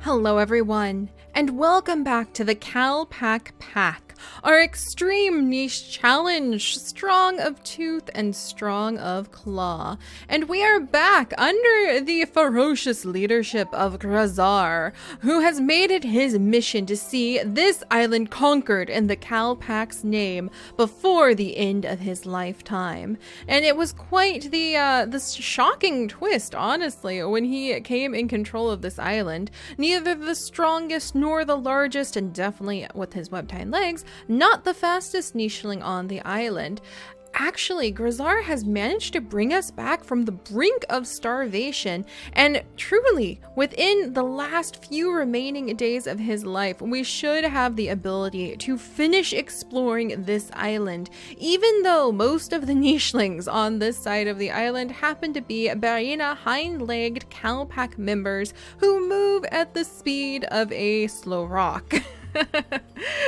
Hello everyone, and welcome back to the Calpac Pack, our extreme niche challenge, strong of tooth and strong of claw. And we are back under the ferocious leadership of Grazar, who has made it his mission to see this island conquered in the Calpac's name before the end of his lifetime. And it was quite the shocking twist, honestly, when he came in control of this island. Neither the strongest nor the largest, and definitely with his web-tined legs, not the fastest nicheling on the island. Actually, Grazar has managed to bring us back from the brink of starvation, and truly, within the last few remaining days of his life, we should have the ability to finish exploring this island, even though most of the nichelings on this side of the island happen to be Barina hind-legged Calpac members who move at the speed of a slow rock.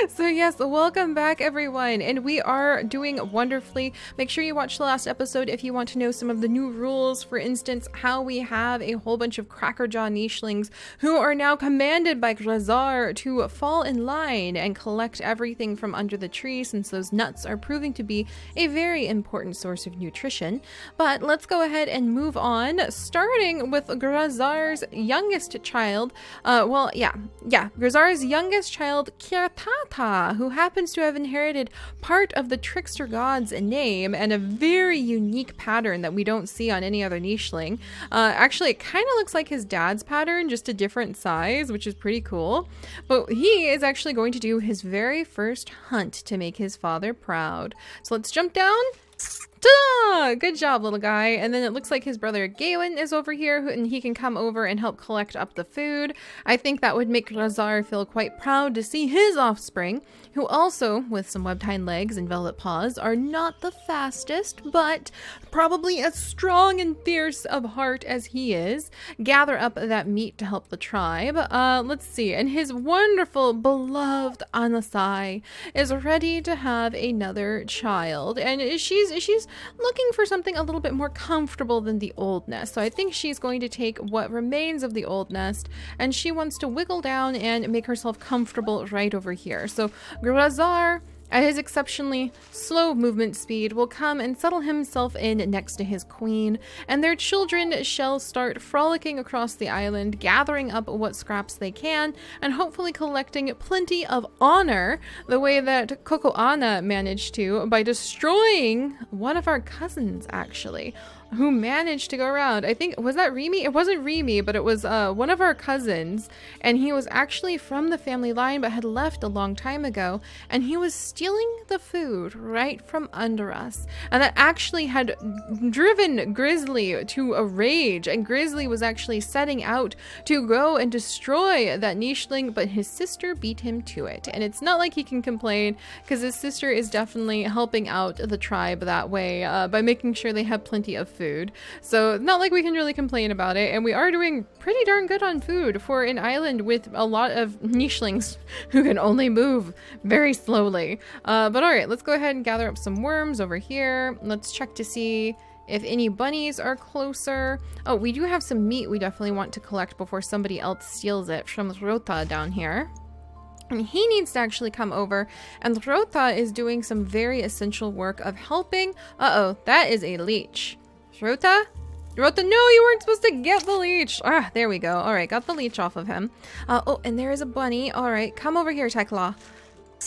So yes, welcome back everyone, and we are doing wonderfully. Make sure you watch the last episode if you want to know some of the new rules. For instance, how we have a whole bunch of crackerjaw nichelings who are now commanded by Grazar to fall in line and collect everything from under the tree, since those nuts are proving to be a very important source of nutrition. But let's go ahead and move on, starting with Grazar's youngest child. Grazar's youngest child, Kiratata, who happens to have inherited part of the trickster god's name and a very unique pattern that we don't see on any other nicheling. Actually, it kind of looks like his dad's pattern, just a different size, which is pretty cool. But he is actually going to do his very first hunt to make his father proud. So let's jump down. Ta-da! Good job, little guy. And then it looks like his brother Galen is over here, and he can come over and help collect up the food. I think that would make Grazar feel quite proud to see his offspring, who also, with some web-tined legs and velvet paws, are not the fastest, but probably as strong and fierce of heart as he is, gather up that meat to help the tribe. Let's see. And his wonderful, beloved Anasai is ready to have another child, and she's looking for something a little bit more comfortable than the old nest. So I think she's going to take what remains of the old nest, and she wants to wiggle down and make herself comfortable right over here. So Grazar, at his exceptionally slow movement speed, will come and settle himself in next to his queen, and their children shall start frolicking across the island, gathering up what scraps they can, and hopefully collecting plenty of honor, the way that Kokoana managed to by destroying one of our cousins, actually, who managed to go around. I think, was that Remy? It wasn't Remy, but it was one of our cousins, and he was actually from the family line but had left a long time ago, and he was stealing the food right from under us, and that actually had driven Grizzly to a rage, and Grizzly was actually setting out to go and destroy that nicheling, but his sister beat him to it. And it's not like he can complain, because his sister is definitely helping out the tribe that way by making sure they have plenty of food. So not like we can really complain about it, and we are doing pretty darn good on food for an island with a lot of nichelings who can only move very slowly. But alright, let's go ahead and gather up some worms over here. Let's check to see if any bunnies are closer. Oh, we do have some meat we definitely want to collect before somebody else steals it from Rota down here. And he needs to actually come over, and Rota is doing some very essential work of helping. Uh-oh, that is a leech. Rota? Rota, no, you weren't supposed to get the leech. Ah, there we go. All right, got the leech off of him. Oh, and there is a bunny. All right, come over here, Tyclaw.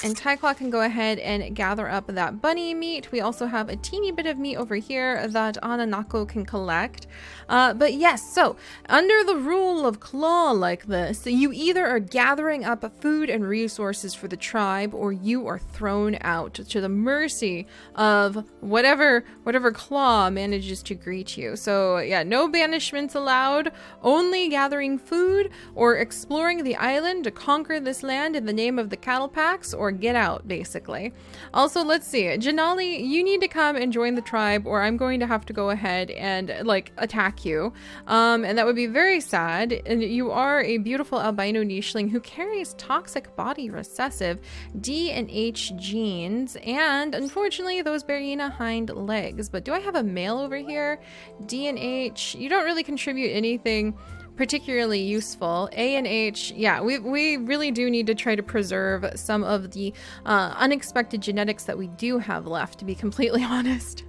And Tyclaw can go ahead and gather up that bunny meat. We also have a teeny bit of meat over here that Ananako can collect. But yes, so under the rule of Claw like this, you either are gathering up food and resources for the tribe, or you are thrown out to the mercy of whatever Claw manages to greet you. So yeah, no banishments allowed, only gathering food or exploring the island to conquer this land in the name of the cattle packs, or get out, basically. Also, let's see, Janali, you need to come and join the tribe, or I'm going to have to go ahead and like attack you, and that would be very sad. And you are a beautiful albino nicheling who carries toxic body recessive D and H genes, and unfortunately those Barina hind legs. But do I have a male over here? D and H, you don't really contribute anything particularly useful. A and H, yeah, we really do need to try to preserve some of the unexpected genetics that we do have left, to be completely honest.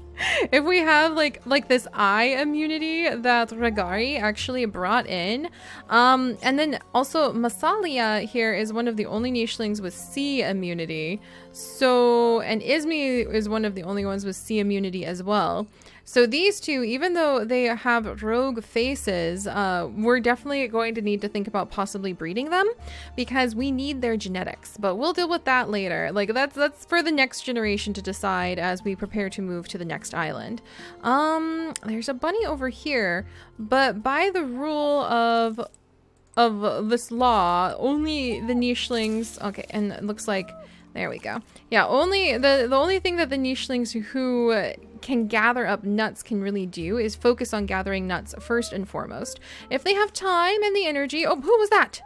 If we have like this eye immunity that Regari actually brought in, and then also Massalia here is one of the only nichelings with C immunity. So, and Izmi is one of the only ones with C immunity as well. So these two, even though they have rogue faces, we're definitely going to need to think about possibly breeding them because we need their genetics. But we'll deal with that later. Like that's for the next generation to decide as we prepare to move to the next island. There's a bunny over here, but by the rule of this law, only the nichelings. Okay, and it looks like. There we go. Yeah, only the only thing that the nichelings who can gather up nuts can really do is focus on gathering nuts first and foremost. If they have time and the energy... Oh, who was that?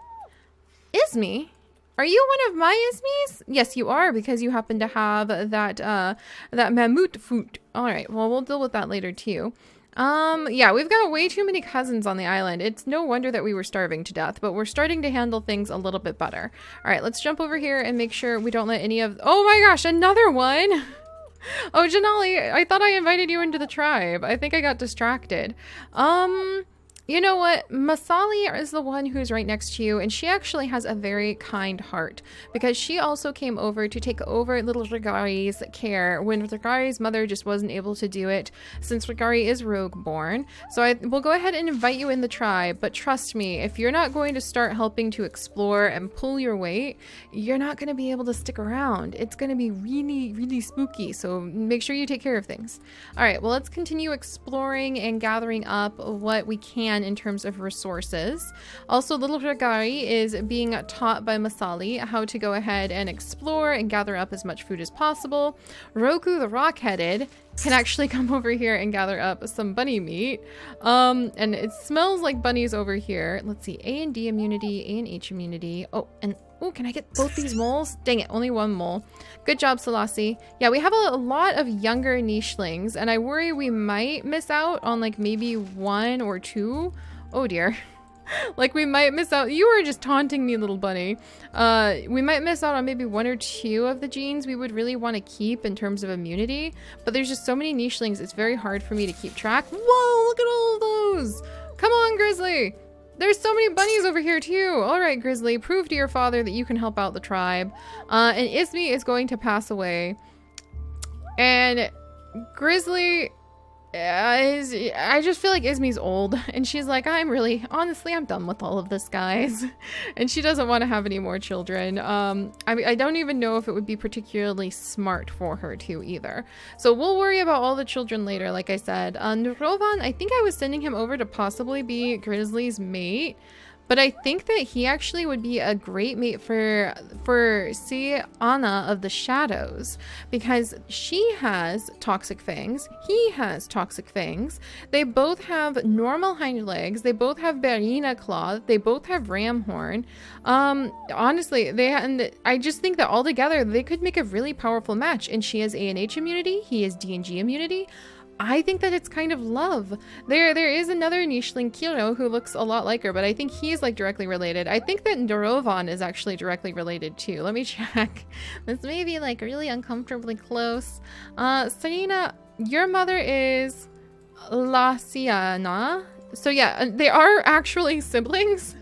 Izmi? Are you one of my Izmis? Yes, you are, because you happen to have that mammoth food. All right, well, we'll deal with that later too. Yeah, we've got way too many cousins on the island. It's no wonder that we were starving to death, but we're starting to handle things a little bit better. All right, let's jump over here and make sure we don't let any of... Oh my gosh, another one! Oh, Janali, I thought I invited you into the tribe. I think I got distracted. You know what? Masali is the one who's right next to you, and she actually has a very kind heart because she also came over to take over little Regari's care when Regari's mother just wasn't able to do it since Regari is rogue born. So I will go ahead and invite you in the tribe, but trust me, if you're not going to start helping to explore and pull your weight, you're not going to be able to stick around. It's going to be really, really spooky, so make sure you take care of things. All right, well, let's continue exploring and gathering up what we can in terms of resources. Also, little Regari is being taught by Masali how to go ahead and explore and gather up as much food as possible. Roku, the rock-headed, can actually come over here and gather up some bunny meat. And it smells like bunnies over here. Let's see, A and D immunity, A and H immunity. Oh, and oh, can I get both these moles? Dang it, only one mole. Good job, Selassie. Yeah, we have a lot of younger nichelings, and I worry we might miss out on like maybe one or two. Oh dear. Like we might miss out. You were just taunting me, little bunny. We might miss out on maybe one or two of the genes we would really want to keep in terms of immunity, but there's just so many nichelings, it's very hard for me to keep track. Whoa, look at all of those. Come on, Grizzly. There's so many bunnies over here too. All right, Grizzly, prove to your father that you can help out the tribe. And Izmi is going to pass away. And Grizzly I just feel like Izmi's old, and she's like, honestly, I'm done with all of this, guys. And she doesn't want to have any more children. I don't even know if it would be particularly smart for her to either. So we'll worry about all the children later, like I said. Nurovan, I think I was sending him over to possibly be Grizzly's mate. But I think that he actually would be a great mate for Siana of the Shadows, because she has toxic fangs, he has toxic fangs, they both have normal hind legs, they both have Barina claw, they both have ram horn. Honestly, and I just think that all together they could make a really powerful match, and she has A&H immunity, he has D&G immunity. I think that it's kind of love. There is another nicheling, Kiro, who looks a lot like her, but I think he's like directly related. I think that Ndorovan is actually directly related too. Let me check. This may be like really uncomfortably close. Serena, your mother is Lasiana. So yeah, they are actually siblings.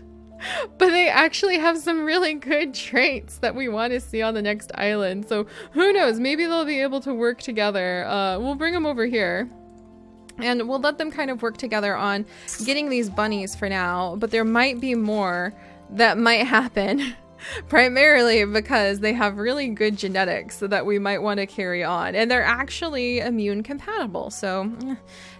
But they actually have some really good traits that we want to see on the next island. So who knows? Maybe they'll be able to work together. We'll bring them over here. And we'll let them kind of work together on getting these bunnies for now. But there might be more that might happen. Primarily because they have really good genetics that we might want to carry on. And they're actually immune compatible. So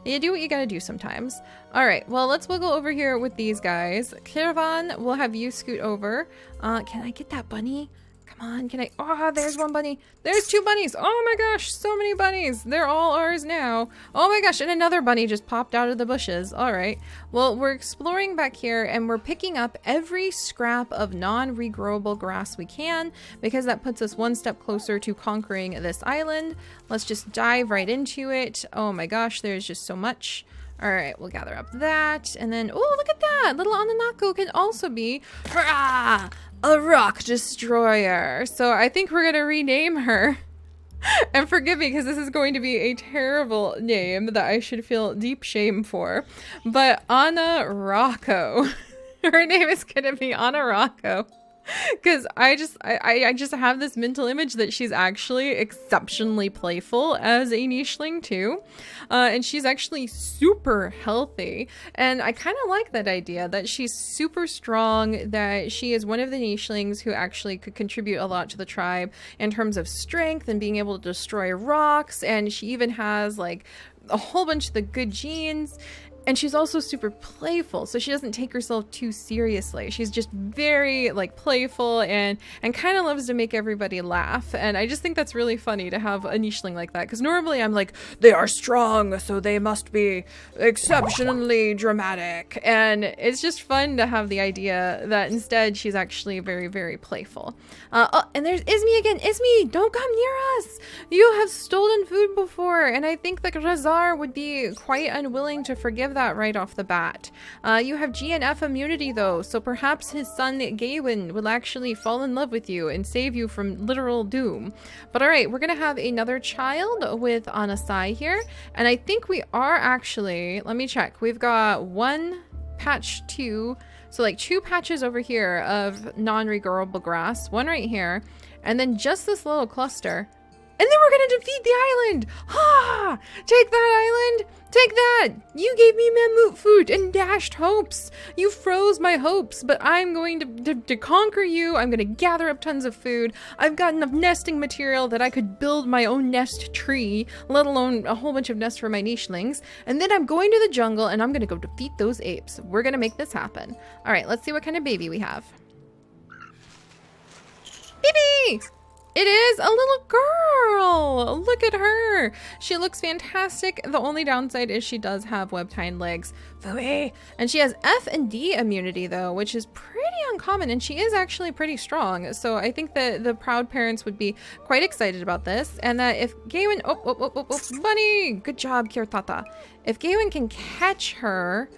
you do what you gotta do sometimes. All right, well, let's wiggle over here with these guys. Kirvan, we'll have you scoot over. Can I get that bunny? Come on, can I? Oh, there's one bunny. There's two bunnies. Oh my gosh, so many bunnies. They're all ours now. Oh my gosh, and another bunny just popped out of the bushes. All right. Well, we're exploring back here and we're picking up every scrap of non-regrowable grass we can because that puts us one step closer to conquering this island. Let's just dive right into it. Oh my gosh, there's just so much. All right, we'll gather up that. And then, oh, look at that. Little Ananako can also be a rock destroyer. So I think we're going to rename her. And forgive me, because this is going to be a terrible name that I should feel deep shame for. But Anna Rocco. Her name is going to be Anna Rocco. Because I just have this mental image that she's actually exceptionally playful as a nicheling too. And she's actually super healthy. And I kind of like that idea that she's super strong, that she is one of the nichelings who actually could contribute a lot to the tribe in terms of strength and being able to destroy rocks. And she even has like a whole bunch of the good genes. And she's also super playful, so she doesn't take herself too seriously. She's just very like playful and kind of loves to make everybody laugh. And I just think that's really funny to have a nicheling like that, because normally I'm like, they are strong, so they must be exceptionally dramatic. And it's just fun to have the idea that instead she's actually very, very playful. Oh, and there's Izmi again. Izmi, don't come near us. You have stolen food before, and I think that Razar would be quite unwilling to forgive that right off the bat. You have GNF immunity though, so perhaps his son Gawain will actually fall in love with you and save you from literal doom. But alright, we're gonna have another child with Anasai here, and I think we are actually, let me check, we've got one patch, two, so like two patches over here of non-regorable grass, one right here, and then just this little cluster. And then we're gonna defeat the island! Ha! Take that, island! Take that! You gave me mammoth food and dashed hopes! You froze my hopes, but I'm going to conquer you. I'm gonna gather up tons of food. I've got enough nesting material that I could build my own nest tree, let alone a whole bunch of nests for my nichelings. And then I'm going to the jungle and I'm gonna go defeat those apes. We're gonna make this happen. Alright, let's see what kind of baby we have. Baby! It is a little girl! Look at her! She looks fantastic. The only downside is she does have webbed hind legs. Phooey! And she has F and D immunity though, which is pretty uncommon, and she is actually pretty strong. So I think that the proud parents would be quite excited about this, and that if Gawain... Oh, bunny! Good job, Kirtata. If Gawain can catch her,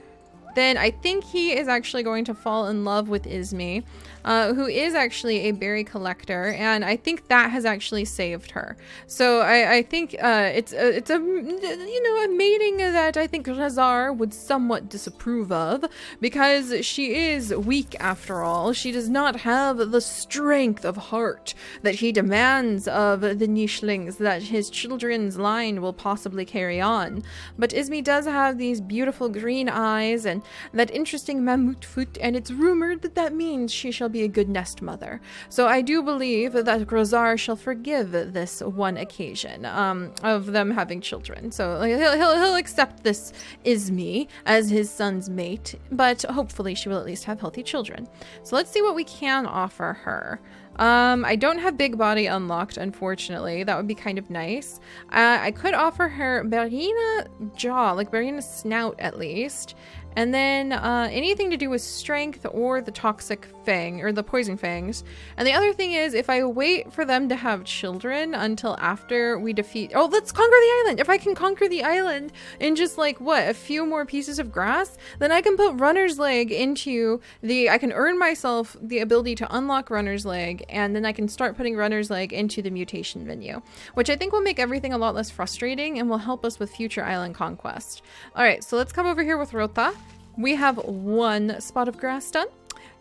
then I think he is actually going to fall in love with Izmi, who is actually a berry collector, and I think that has actually saved her. So I think it's a you know, a mating that I think Razar would somewhat disapprove of, because she is weak after all. She does not have the strength of heart that he demands of the nichelings that his children's line will possibly carry on. But Izmi does have these beautiful green eyes and that interesting mammoth foot, and it's rumored that that means she shall be a good nest mother. So I do believe that Razar shall forgive this one occasion of them having children. So he'll accept this Izmi as his son's mate, but hopefully she will at least have healthy children. So let's see what we can offer her. I don't have big body unlocked, unfortunately. That would be kind of nice. I could offer her Berina jaw, like Berina snout at least. And then anything to do with strength or the toxic fang or the poison fangs. And the other thing is, if I wait for them to have children until after we defeat... Oh, let's conquer the island! If I can conquer the island in just like, what, a few more pieces of grass, then I can put runner's leg into the... I can earn myself the ability to unlock runner's leg, and then I can start putting runner's leg into the mutation venue, which I think will make everything a lot less frustrating and will help us with future island conquest. Alright, so let's come over here with Rota. We have one spot of grass done,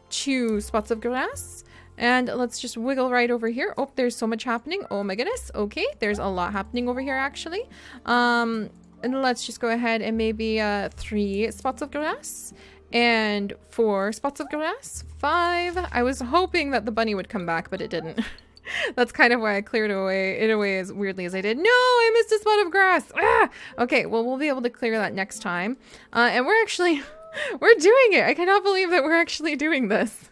2 spots of grass, and let's just wiggle right over here. Oh, there's so much happening. Oh my goodness. Okay, there's a lot happening over here actually. And let's just go ahead and maybe 3 spots of grass and 4 spots of grass, 5. I was hoping that the bunny would come back, but it didn't. That's kind of why I cleared it away as weirdly as I did. No, I missed a spot of grass. Ah! Okay, well, we'll be able to clear that next time. And we're actually... We're doing it! I cannot believe that we're actually doing this.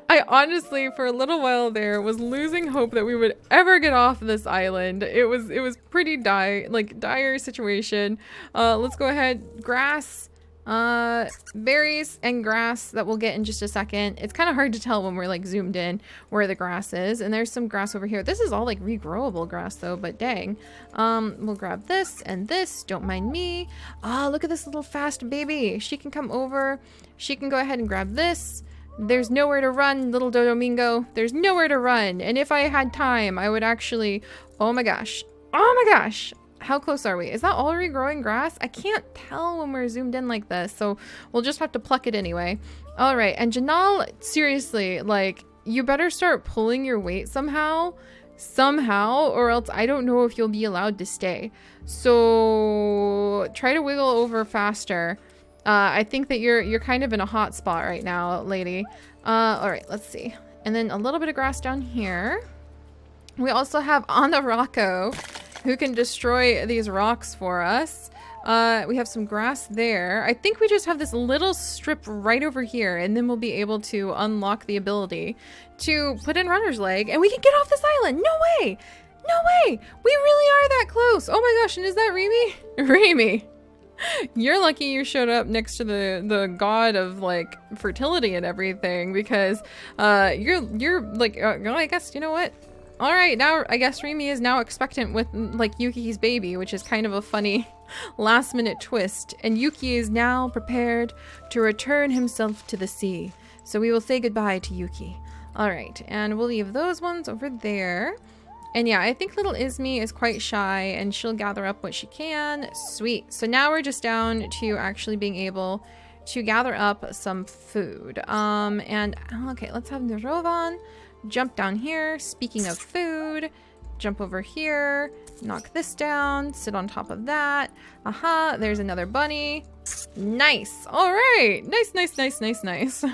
I honestly, for a little while there, was losing hope that we would ever get off this island. It was pretty dire situation. Let's go ahead. Grass Berries and grass that we'll get in just a second. It's kind of hard to tell when we're like zoomed in where the grass is. And there's some grass over here. This is all like regrowable grass though, but dang. We'll grab this and this. Don't mind me. Ah, look at this little fast baby. She can come over. She can go ahead and grab this. There's nowhere to run, little Domingo. There's nowhere to run. And if I had time, I would actually... Oh my gosh. Oh my gosh. How close are we? Is that all regrowing grass? I can't tell when we're zoomed in like this, so we'll just have to pluck it anyway. All right, and Janal, seriously, like, you better start pulling your weight somehow, or else I don't know if you'll be allowed to stay. So try to wiggle over faster. I think that you're kind of in a hot spot right now, lady. All right, let's see. And then a little bit of grass down here. We also have Anna Rocco, who can destroy these rocks for us. We have some grass there. I think we just have this little strip right over here, and then we'll be able to unlock the ability to put in runner's leg, and we can get off this island. No way! No way! We really are that close! Oh my gosh, and is that Remy? Remy! You're lucky you showed up next to the god of like fertility and everything, because you're like I guess, you know what? All right, now I guess Remy is now expectant with like Yuki's baby, which is kind of a funny last minute twist. And Yuki is now prepared to return himself to the sea. So we will say goodbye to Yuki. All right, and we'll leave those ones over there. And yeah, I think little Izmi is quite shy and she'll gather up what she can. Sweet. So now we're just down to actually being able to gather up some food. And okay, let's have Nirovan jump down here. Speaking of food, jump over here, knock this down, sit on top of that. Aha, there's another bunny. Nice. All right. Nice, nice, nice, nice, nice.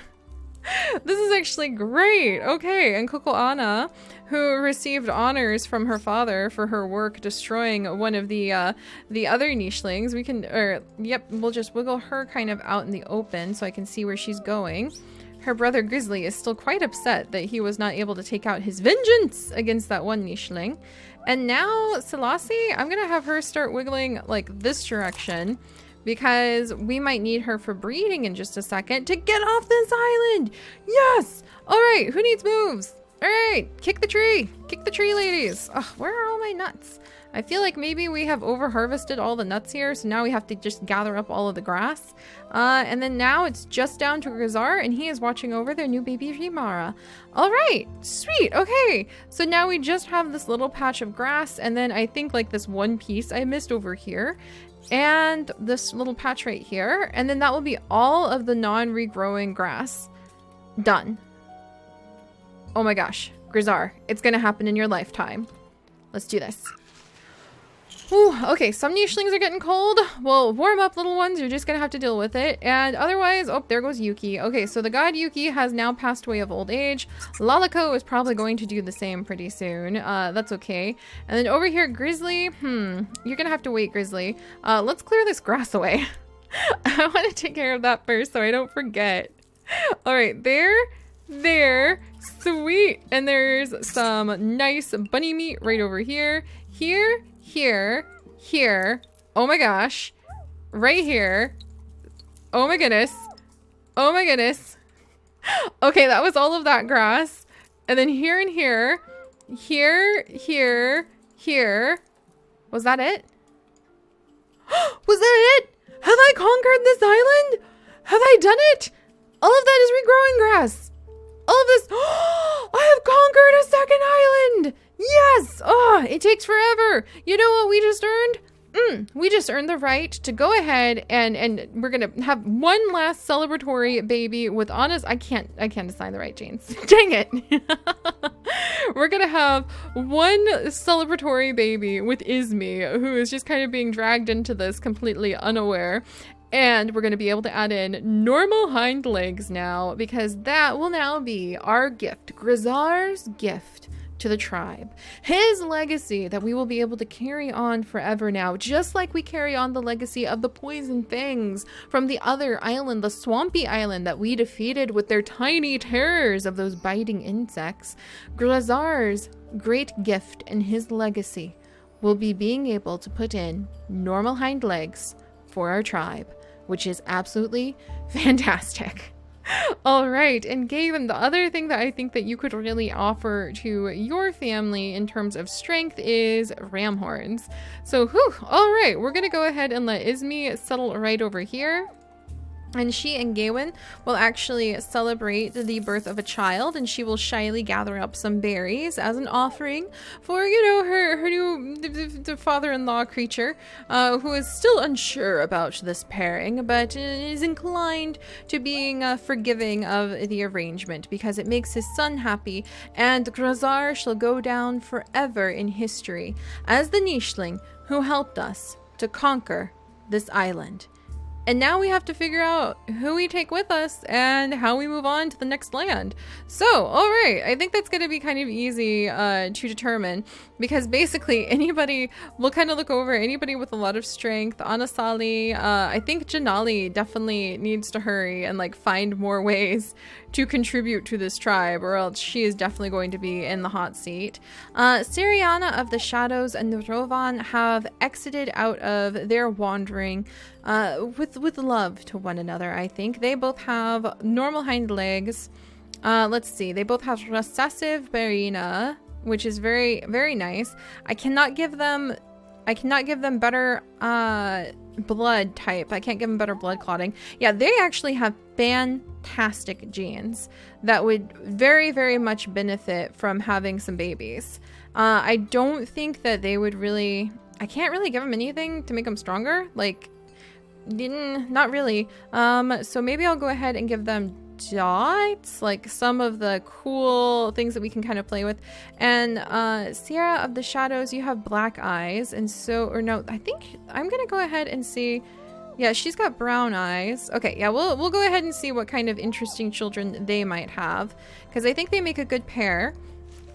This is actually great. Okay, and Coco Anna, who received honors from her father for her work destroying one of the other nichelings, we can, yep, we'll just wiggle her kind of out in the open so I can see where she's going. Her brother Grizzly is still quite upset that he was not able to take out his vengeance against that one nicheling. And now Selassie, I'm gonna have her start wiggling like this direction, because we might need her for breeding in just a second to get off this island. Yes! All right, who needs moves? All right, kick the tree, ladies. Ugh, where are all my nuts? I feel like maybe we have over harvested all the nuts here, so now we have to just gather up all of the grass. And then now it's just down to Grizar, and he is watching over their new baby Rimara. All right, sweet, okay. So now we just have this little patch of grass, and then I think like this one piece I missed over here, and this little patch right here, and then that will be all of the non-regrowing grass done. Oh my gosh, Grizar, it's gonna happen in your lifetime. Let's do this. Ooh, okay, some nichelings are getting cold. Well, warm up, little ones. You're just gonna have to deal with it. And otherwise, oh, there goes Yuki. Okay, so the god Yuki has now passed away of old age. Lalico is probably going to do the same pretty soon. That's okay. And then over here, Grizzly. You're gonna have to wait, Grizzly. Let's clear this grass away. I want to take care of that first so I don't forget. All right, there, sweet. And there's some nice bunny meat right over here. Here. Oh my gosh. Right here. Oh my goodness. Okay, that was all of that grass. And then here and here. Here. Was that it? Was that it? Have I conquered this island? Have I done it? All of that is regrowing grass. All of this. I have conquered a second island. Yes! Oh, it takes forever. You know what we just earned? We just earned the right to go ahead and we're gonna have one last celebratory baby with Anna's. I can't assign the right genes. Dang it. We're gonna have one celebratory baby with Izmi, who is just kind of being dragged into this completely unaware. And we're going to be able to add in normal hind legs now, because that will now be our gift, Grizar's gift to the tribe. His legacy that we will be able to carry on forever now, just like we carry on the legacy of the poison fangs from the other island, the swampy island that we defeated with their tiny terrors of those biting insects. Grizar's great gift and his legacy will be being able to put in normal hind legs for our tribe. which is absolutely fantastic. All right, and Gavin, the other thing that I think that you could really offer to your family in terms of strength is ram horns. So, all right, we're gonna go ahead and let Izmi settle right over here. And she and Gawain will actually celebrate the birth of a child, and she will shyly gather up some berries as an offering for, you know, her new father-in-law creature, who is still unsure about this pairing, but is inclined to being forgiving of the arrangement because it makes his son happy, and Grazar shall go down forever in history as the Nicheling who helped us to conquer this island. And now we have to figure out who we take with us and how we move on to the next land. So, all right, I think that's going to be kind of easy to determine, because basically anybody, we'll kind of look over anybody with a lot of strength. Anasali, I think Janali definitely needs to hurry and like find more ways to contribute to this tribe, or else she is definitely going to be in the hot seat. Siriana of the Shadows and the Rovan have exited out of their wandering with love to one another, I think. They both have normal hind legs. Let's see. They both have recessive Barina, which is very, very nice. I cannot give them better blood type. I can't give them better blood clotting. Yeah, they actually have fantastic genes that would very, very much benefit from having some babies. I don't think that they would really... I can't really give them anything to make them stronger. Like, not really. So maybe I'll go ahead and give them dots, like some of the cool things that we can kind of play with. And Sierra of the Shadows, you have black eyes, and so, or no, I think I'm gonna go ahead and see. Yeah, she's got brown eyes. Okay, yeah, we'll go ahead and see what kind of interesting children they might have, because I think they make a good pair.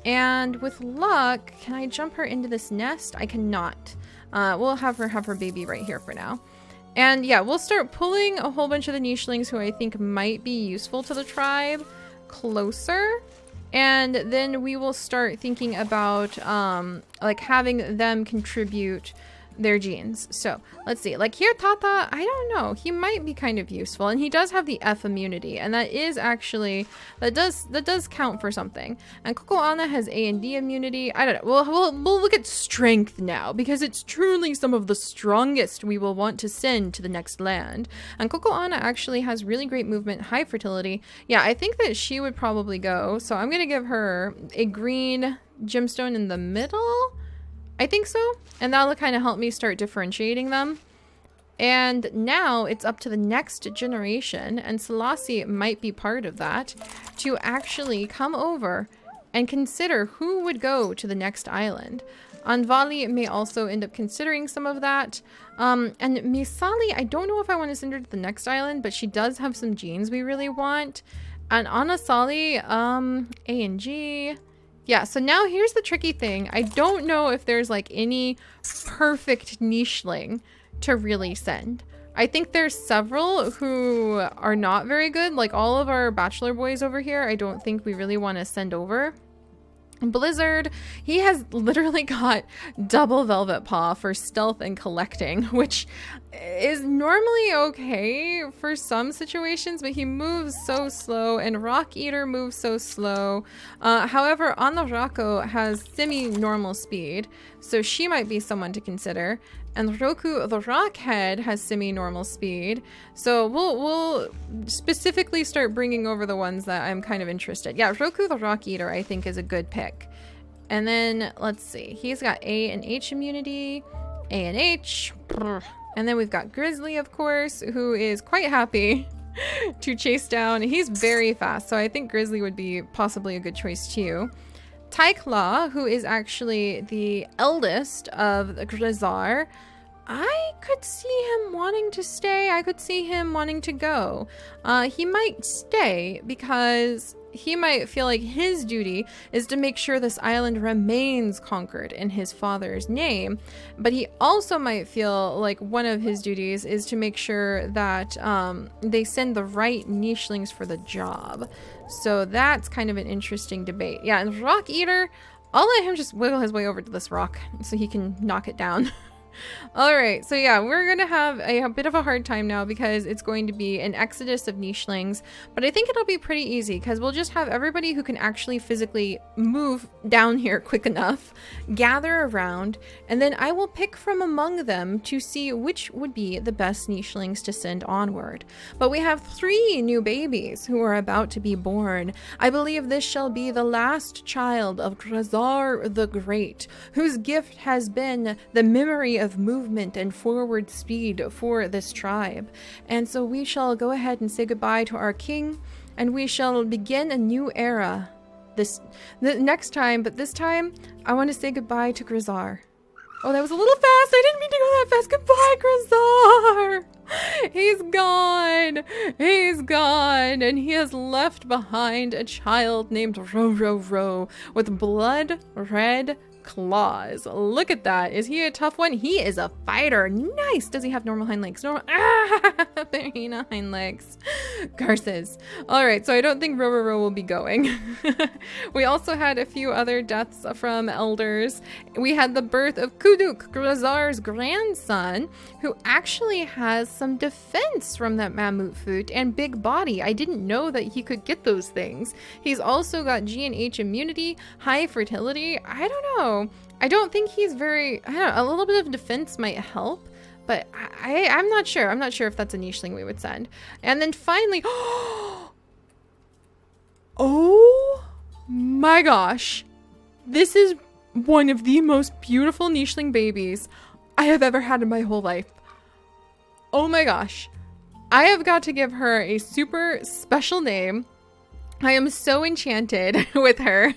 And with luck, can I jump her into this nest? I cannot. We'll have her baby right here for now. And yeah, we'll start pulling a whole bunch of the Nichelings who I think might be useful to the tribe closer. And then we will start thinking about like having them contribute their genes. So let's see, like here Tata, I don't know, he might be kind of useful, and he does have the F immunity, and that is actually, that does count for something. And Kokoana has A and D immunity. I don't know, we'll look at strength now, because it's truly some of the strongest we will want to send to the next land. And Kokoana actually has really great movement, high fertility. Yeah, I think that she would probably go, so I'm gonna give her a green gemstone in the middle, I think so, and that'll kind of help me start differentiating them. And now it's up to the next generation, and Selassie might be part of that, to actually come over and consider who would go to the next island. Anvali may also end up considering some of that. And Misali, I don't know if I want to send her to the next island, but she does have some genes we really want. And Anasali, A and G... Yeah, so now here's the tricky thing. I don't know if there's like any perfect nicheling to really send. I think there's several who are not very good. Like all of our bachelor boys over here, I don't think we really want to send over. Blizzard, he has literally got double velvet paw for stealth and collecting, which is normally okay for some situations, but he moves so slow, and Rock Eater moves so slow. However, Anarako has semi-normal speed, so she might be someone to consider. And Roku the Rockhead has semi-normal speed, so we'll specifically start bringing over the ones that I'm kind of interested. Yeah, Roku the Rock Eater I think is a good pick. And then let's see, he's got A and H immunity, A and H, and then we've got Grizzly, of course, who is quite happy to chase down. He's very fast, so I think Grizzly would be possibly a good choice too. Taikla, who is actually the eldest of the Grazar, I could see him wanting to stay. I could see him wanting to go. He might stay because he might feel like his duty is to make sure this island remains conquered in his father's name. But he also might feel like one of his duties is to make sure that they send the right nichelings for the job. So that's kind of an interesting debate. Yeah, and Rock Eater, I'll let him just wiggle his way over to this rock so he can knock it down. All right, so yeah, we're gonna have a bit of a hard time now because it's going to be an exodus of nichelings, but I think it'll be pretty easy because we'll just have everybody who can actually physically move down here quick enough gather around, and then I will pick from among them to see which would be the best nichelings to send onward. But we have 3 new babies who are about to be born. I believe this shall be the last child of Grazar the Great, whose gift has been the memory of movement and forward speed for this tribe. And so we shall go ahead and say goodbye to our king, and we shall begin a new era the next time, but this time I want to say goodbye to Grazar. Oh, that was a little fast. I didn't mean to go that fast. Goodbye, Grazar. He's gone. He's gone. And he has left behind a child named Ro with blood red claws. Look at that. Is he a tough one? He is a fighter. Nice. Does he have normal hind legs? Normal. Hyena hind legs. Curses. All right. So I don't think Ro will be going. We also had a few other deaths from elders. We had the birth of Kuduk, Grazar's grandson, who actually has some defense from that mammoth food and big body. I didn't know that he could get those things. He's also got G and H immunity, high fertility. I don't know. I don't think he's very, I don't know, a little bit of defense might help, but I'm not sure. I'm not sure if that's a nicheling we would send. And then finally, oh my gosh, this is one of the most beautiful nicheling babies I have ever had in my whole life. Oh my gosh. I have got to give her a super special name. I am so enchanted with her.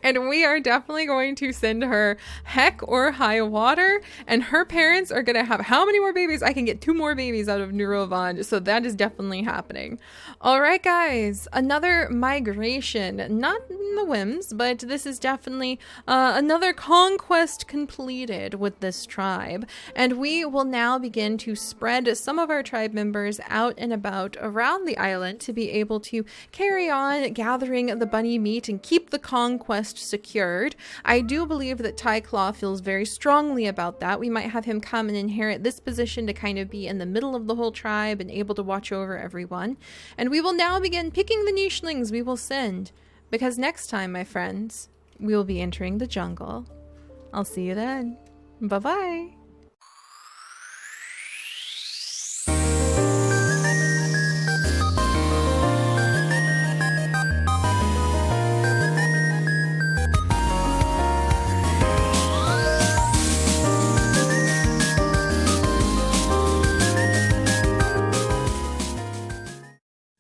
And we are definitely going to send her heck or high water, and her parents are going to have how many more babies? I can get 2 more babies out of Nurovan, so that is definitely happening. All right, guys, another migration, not in the whims, but this is definitely another conquest completed with this tribe, and we will now begin to spread some of our tribe members out and about around the island to be able to carry on gathering the bunny meat and keep the conquest secured. I do believe that Ty Claw feels very strongly about that. We might have him come and inherit this position to kind of be in the middle of the whole tribe and able to watch over everyone. And we will now begin picking the nichelings we will send, because next time, my friends, we will be entering the jungle. I'll see you then. Bye-bye.